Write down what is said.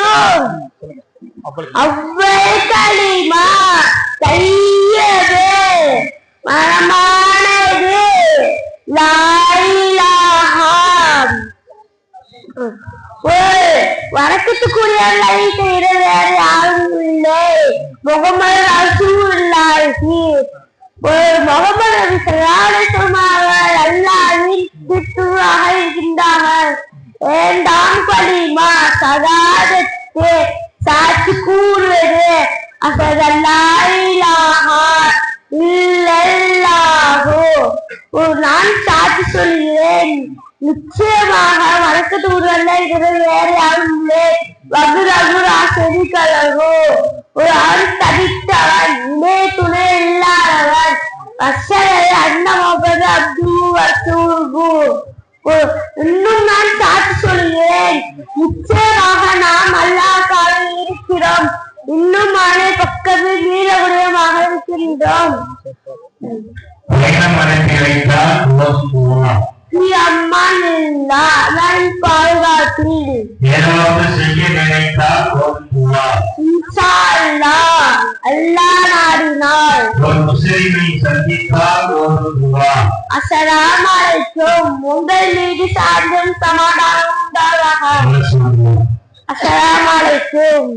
வரைக்கும் அவ்வளவு களிமா தையது மனமானது லா இலாஹா. வணக்கத்துக்குரியவர்களை தவிர வேறு யாரும் இல்லை. முகமது ரசூலுல்லாஹி முகமது நபி ஸல்லல்லாஹு அலைஹி வஸல்லம் அல்லாஹ்வின் தூதராக இருக்கின்றார்கள். இரண்டாம் கலிமா ஷஹாதத்து சாட்சி கூறுவது அஷஹது அல்லா இலாஹா இல்லல்லாஹு நான் சாட்சி சொல்கிறேன் நிச்சயமாக வணக்கத்துக்குரியவர்கள் வேறு யாரும் இல்லை. ஒரு ஆள் தனித்தவன் இணை துணை இல்லாதவன் இன்னும் நான் சாட்சி சொல்கிறேன் நிச்சயமாக நாம் அல்லாஹ்வுக்காக இருக்கிறோம் இன்னும் அவனை பக்கத்தில் வீரகுடையமாக இருக்கின்றோம். பாதுகாப்பில் அல்லாஹ் நாடினார். அஸ்ஸலாமு அலைக்கும் உங்கள் மீது சார்ந்தும் சமாதானம் உண்டாவதாக. அஸ்ஸலாமு அலைக்கும்.